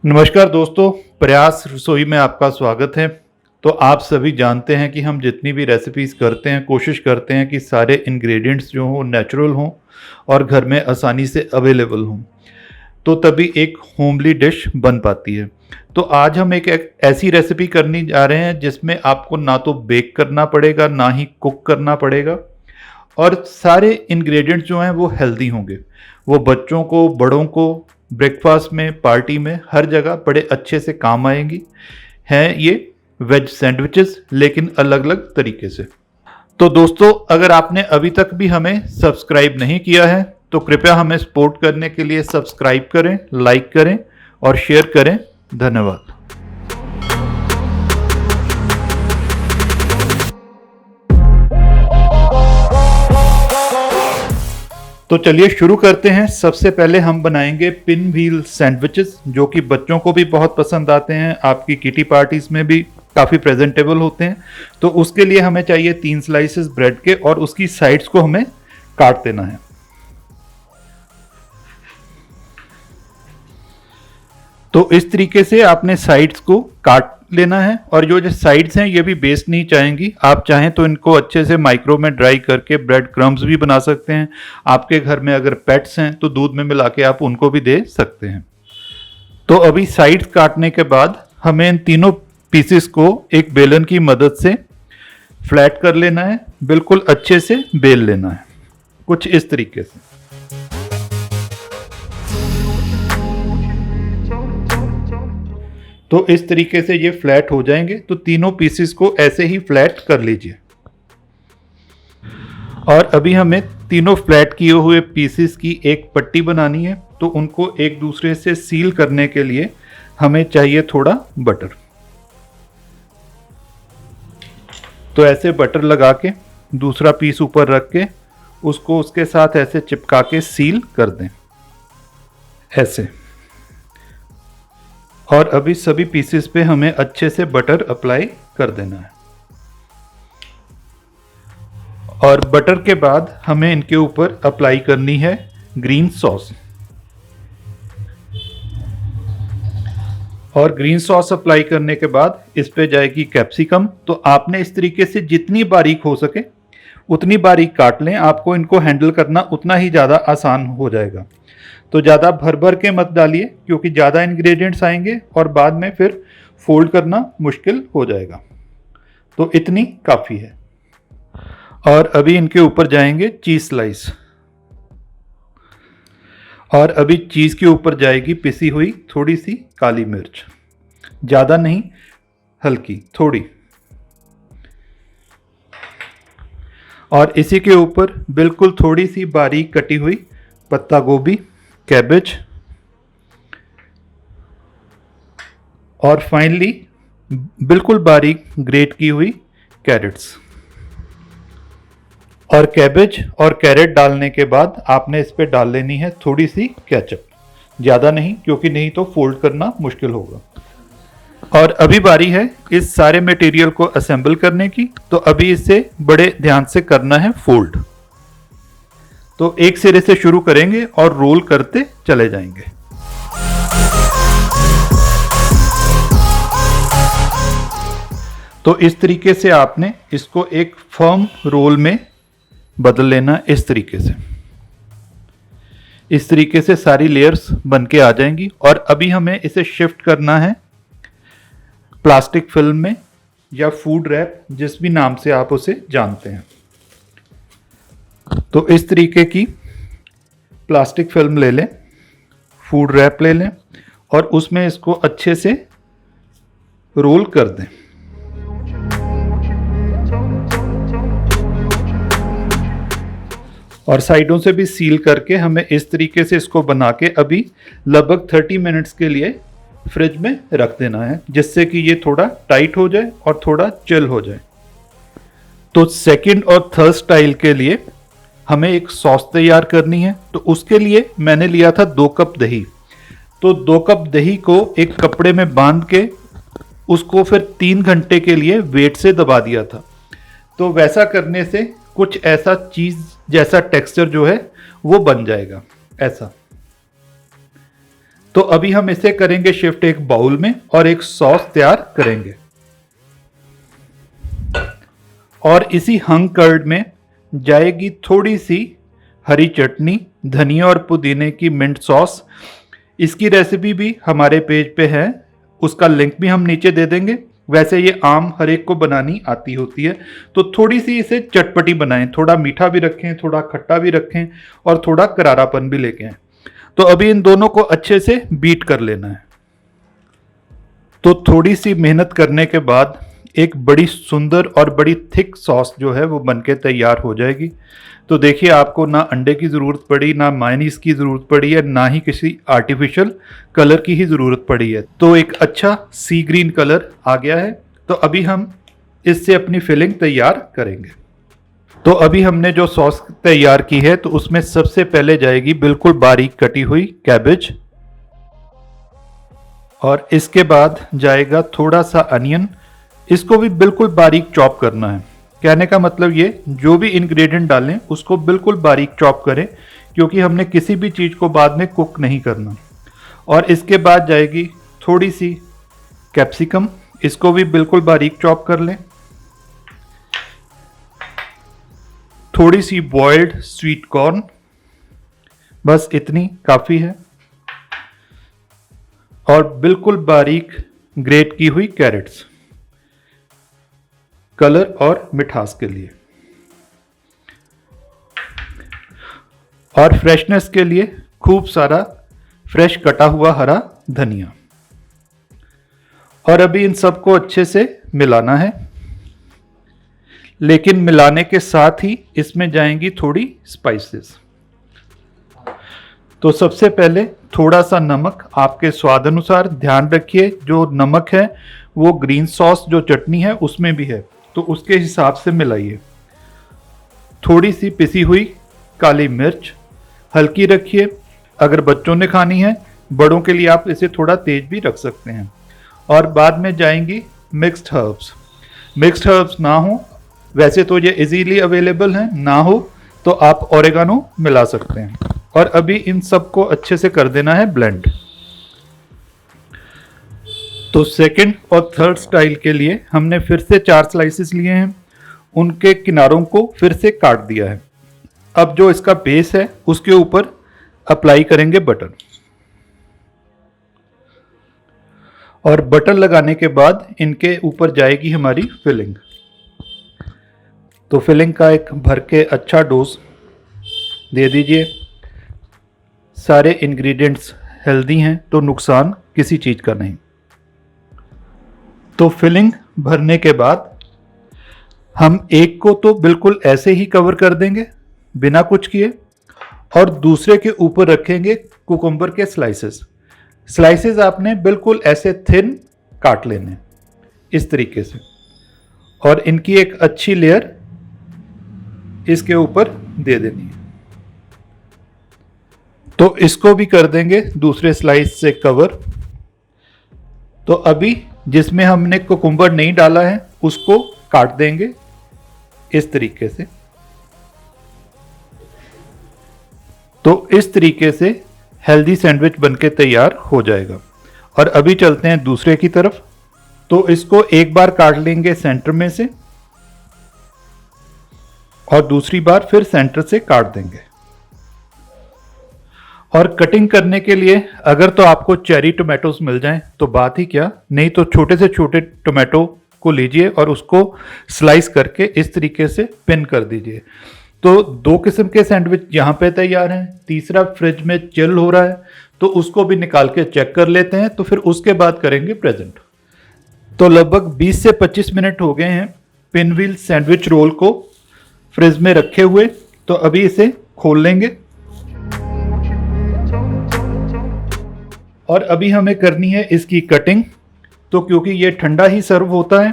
नमस्कार दोस्तों, प्रयास रसोई में आपका स्वागत है। तो आप सभी जानते हैं कि हम जितनी भी रेसिपीज़ करते हैं, कोशिश करते हैं कि सारे इंग्रेडिएंट्स जो हों नेचुरल हों और घर में आसानी से अवेलेबल हों, तो तभी एक होमली डिश बन पाती है। तो आज हम एक ऐसी रेसिपी करने जा रहे हैं जिसमें आपको ना तो बेक करना पड़ेगा, ना ही कुक करना पड़ेगा और सारे इंग्रेडिएंट्स जो हैं वो हेल्दी होंगे। वो बच्चों को, बड़ों को, ब्रेकफास्ट में, पार्टी में, हर जगह बड़े अच्छे से काम आएंगी। हैं ये वेज सैंडविचेस, लेकिन अलग अलग तरीके से। तो दोस्तों, अगर आपने अभी तक भी हमें सब्सक्राइब नहीं किया है तो कृपया हमें सपोर्ट करने के लिए सब्सक्राइब करें, लाइक करें और शेयर करें। धन्यवाद। तो चलिए शुरू करते हैं। सबसे पहले हम बनाएंगे पिन व्हील सैंडविचेस, जो कि बच्चों को भी बहुत पसंद आते हैं, आपकी किटी पार्टीज में भी काफ़ी प्रेजेंटेबल होते हैं। तो उसके लिए हमें चाहिए 3 स्लाइसेस ब्रेड के और उसकी साइड्स को हमें काट देना है। तो इस तरीके से आपने साइड्स को काट लेना है और जो साइड्स हैं ये भी वेस्ट नहीं चाहेंगी। आप चाहें तो इनको अच्छे से माइक्रो में ड्राई करके ब्रेड क्रम्स भी बना सकते हैं। आपके घर में अगर पेट्स हैं तो दूध में मिला के आप उनको भी दे सकते हैं। तो अभी साइड्स काटने के बाद हमें इन तीनों पीसेस को एक बेलन की मदद से फ्लैट कर लेना है, बिल्कुल अच्छे से बेल लेना है, कुछ इस तरीके से। तो इस तरीके से ये फ्लैट हो जाएंगे। तो तीनों पीसेस को ऐसे ही फ्लैट कर लीजिए। और अभी हमें तीनों फ्लैट किए हुए पीसेस की एक पट्टी बनानी है। तो उनको एक दूसरे से सील करने के लिए हमें चाहिए थोड़ा बटर। तो ऐसे बटर लगा के दूसरा पीस ऊपर रख के उसको उसके साथ ऐसे चिपका के सील कर दें, ऐसे। और अभी सभी पीसेस पे हमें अच्छे से बटर अप्लाई कर देना है। और बटर के बाद हमें इनके ऊपर अप्लाई करनी है ग्रीन सॉस। और ग्रीन सॉस अप्लाई करने के बाद इस पे जाएगी कैप्सिकम। तो आपने इस तरीके से जितनी बारीक हो सके उतनी बारीक काट लें। आपको इनको हैंडल करना उतना ही ज़्यादा आसान हो जाएगा। तो ज़्यादा भर भर के मत डालिए, क्योंकि ज़्यादा इंग्रेडिएंट्स आएंगे और बाद में फिर फोल्ड करना मुश्किल हो जाएगा। तो इतनी काफ़ी है। और अभी इनके ऊपर जाएंगे चीज़ स्लाइस। और अभी चीज़ के ऊपर जाएगी पिसी हुई थोड़ी सी काली मिर्च, ज़्यादा नहीं, हल्की थोड़ी। और इसी के ऊपर बिल्कुल थोड़ी सी बारीक कटी हुई पत्ता गोभी, कैबेज और फाइनली बिल्कुल बारीक ग्रेट की हुई कैरेट्स। और कैबेज और कैरेट डालने के बाद आपने इस पे डाल लेनी है थोड़ी सी केचप, ज़्यादा नहीं, क्योंकि नहीं तो फोल्ड करना मुश्किल होगा। और अभी बारी है इस सारे मटेरियल को असेंबल करने की। तो अभी इसे बड़े ध्यान से करना है फोल्ड। तो एक सिरे से शुरू करेंगे और रोल करते चले जाएंगे। तो इस तरीके से आपने इसको एक फर्म रोल में बदल लेना, इस तरीके से। इस तरीके से सारी लेयर्स बन के आ जाएंगी। और अभी हमें इसे शिफ्ट करना है प्लास्टिक फिल्म में या फूड रैप, जिस भी नाम से आप उसे जानते हैं। तो इस तरीके की प्लास्टिक फिल्म ले लें, फूड रैप ले लें और उसमें इसको अच्छे से रोल कर दें। और साइडों से भी सील करके हमें इस तरीके से इसको बना के अभी लगभग 30 मिनट्स के लिए फ्रिज में रख देना है, जिससे कि ये थोड़ा टाइट हो जाए और थोड़ा चिल हो जाए। तो सेकंड और थर्ड स्टाइल के लिए हमें एक सॉस तैयार करनी है। तो उसके लिए मैंने लिया था 2 कप दही। तो 2 कप दही को एक कपड़े में बांध के उसको फिर 3 घंटे के लिए वेट से दबा दिया था। तो वैसा करने से कुछ ऐसा चीज़ जैसा टेक्सचर जो है वो बन जाएगा ऐसा। तो अभी हम इसे करेंगे शिफ्ट एक बाउल में और एक सॉस तैयार करेंगे। और इसी हंग कर्ड में जाएगी थोड़ी सी हरी चटनी, धनिया और पुदीने की मिंट सॉस। इसकी रेसिपी भी हमारे पेज पे है, उसका लिंक भी हम नीचे दे देंगे। वैसे ये आम हर एक को बनानी आती होती है, तो थोड़ी सी इसे चटपटी बनाएं, थोड़ा मीठा भी रखें, थोड़ा खट्टा भी रखें और थोड़ा करारापन भी लेके आएं। तो अभी इन दोनों को अच्छे से बीट कर लेना है। तो थोड़ी सी मेहनत करने के बाद एक बड़ी सुंदर और बड़ी थिक सॉस जो है वो बनके तैयार हो जाएगी। तो देखिए, आपको ना अंडे की ज़रूरत पड़ी, ना मायोनीज की ज़रूरत पड़ी है, ना ही किसी आर्टिफिशियल कलर की ही ज़रूरत पड़ी है। तो एक अच्छा सी ग्रीन कलर आ गया है। तो अभी हम इससे अपनी फिलिंग तैयार करेंगे। तो अभी हमने जो सॉस तैयार की है, तो उसमें सबसे पहले जाएगी बिल्कुल बारीक कटी हुई कैबेज, और इसके बाद जाएगा थोड़ा सा अनियन। इसको भी बिल्कुल बारीक चॉप करना है। कहने का मतलब ये, जो भी इंग्रेडिएंट डालें उसको बिल्कुल बारीक चॉप करें, क्योंकि हमने किसी भी चीज़ को बाद में कुक नहीं करना। और इसके बाद जाएगी थोड़ी सी कैप्सिकम, इसको भी बिल्कुल बारीक चॉप कर लें। थोड़ी सी बॉइल्ड स्वीट कॉर्न, बस इतनी काफ़ी है। और बिल्कुल बारीक ग्रेट की हुई कैरेट्स, कलर और मिठास के लिए। और फ्रेशनेस के लिए खूब सारा फ्रेश कटा हुआ हरा धनिया। और अभी इन सबको अच्छे से मिलाना है, लेकिन मिलाने के साथ ही इसमें जाएंगी थोड़ी स्पाइसेस। तो सबसे पहले थोड़ा सा नमक आपके स्वाद अनुसार, ध्यान रखिए जो नमक है वो ग्रीन सॉस जो चटनी है उसमें भी है, तो उसके हिसाब से मिलाइए। थोड़ी सी पिसी हुई काली मिर्च, हल्की रखिए। अगर बच्चों ने खानी है, बड़ों के लिए आप इसे थोड़ा तेज भी रख सकते हैं। और बाद में जाएंगी मिक्स्ड हर्ब्स। मिक्स्ड हर्ब्स ना हो, वैसे तो ये इजीली अवेलेबल हैं, ना हो तो आप ओरेगानो मिला सकते हैं। और अभी इन सबको अच्छे से कर देना है ब्लेंड। तो सेकंड और थर्ड स्टाइल के लिए हमने फिर से 4 स्लाइसेस लिए हैं, उनके किनारों को फिर से काट दिया है। अब जो इसका बेस है उसके ऊपर अप्लाई करेंगे बटर। और बटर लगाने के बाद इनके ऊपर जाएगी हमारी फिलिंग। तो फिलिंग का एक भर के अच्छा डोज दे दीजिए। सारे इंग्रेडिएंट्स हेल्दी हैं, तो नुकसान किसी चीज़ का नहीं। तो फिलिंग भरने के बाद हम एक को तो बिल्कुल ऐसे ही कवर कर देंगे बिना कुछ किए, और दूसरे के ऊपर रखेंगे कुकुम्बर के स्लाइसेस। स्लाइसेस आपने बिल्कुल ऐसे थिन काट लेने, इस तरीके से, और इनकी एक अच्छी लेयर इसके ऊपर दे देनी है। तो इसको भी कर देंगे दूसरे स्लाइस से कवर। तो अभी जिसमें हमने कुकुम्बर नहीं डाला है उसको काट देंगे इस तरीके से। तो इस तरीके से हेल्दी सैंडविच बनके तैयार हो जाएगा। और अभी चलते हैं दूसरे की तरफ। तो इसको एक बार काट लेंगे सेंटर में से, और दूसरी बार फिर सेंटर से काट देंगे। और कटिंग करने के लिए अगर तो आपको चेरी टोमेटोज मिल जाएं तो बात ही क्या, नहीं तो छोटे से छोटे टोमेटो को लीजिए और उसको स्लाइस करके इस तरीके से पिन कर दीजिए। तो 2 किस्म के सैंडविच यहाँ पे तैयार हैं। तीसरा फ्रिज में चिल हो रहा है, तो उसको भी निकाल के चेक कर लेते हैं, तो फिर उसके बाद करेंगे प्रेजेंट। तो लगभग 20 से 25 मिनट हो गए हैं पिनव्हील सैंडविच रोल को फ्रिज में रखे हुए। तो अभी इसे खोल लेंगे। और अभी हमें करनी है इसकी कटिंग। तो क्योंकि ये ठंडा ही सर्व होता है,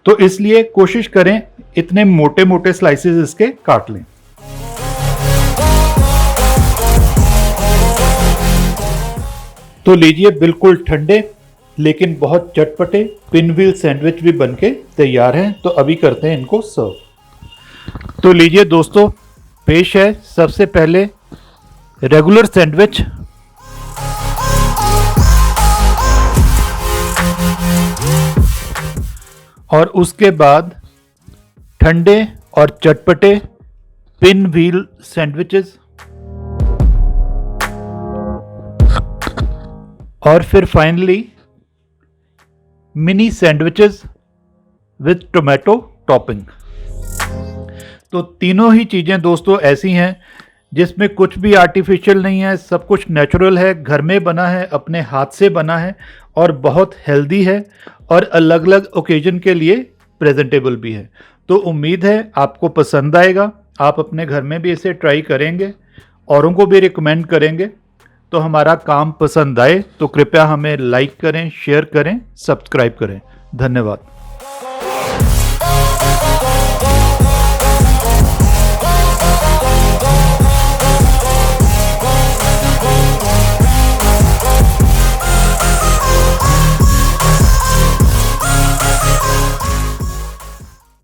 तो इसलिए कोशिश करें इतने मोटे मोटे स्लाइसेस इसके काट लें। तो लीजिए, बिल्कुल ठंडे लेकिन बहुत चटपटे पिनव्हील सैंडविच भी बनके तैयार हैं। तो अभी करते हैं इनको सर्व। तो लीजिए दोस्तों, पेश है सबसे पहले रेगुलर सैंडविच। और उसके बाद ठंडे और चटपटे पिन व्हील सैंडविचेस, और फिर finally mini sandwiches with tomato topping. तो तीनों ही चीज़ें दोस्तों ऐसी हैं जिसमें कुछ भी आर्टिफिशियल नहीं है, सब कुछ नेचुरल है, घर में बना है, अपने हाथ से बना है और बहुत हेल्दी है और अलग अलग ओकेजन के लिए प्रेजेंटेबल भी है। तो उम्मीद है आपको पसंद आएगा, आप अपने घर में भी इसे ट्राई करेंगे, औरों को भी रिकमेंड करेंगे। तो हमारा काम पसंद आए तो कृपया हमें लाइक करें, शेयर करें, सब्सक्राइब करें। धन्यवाद।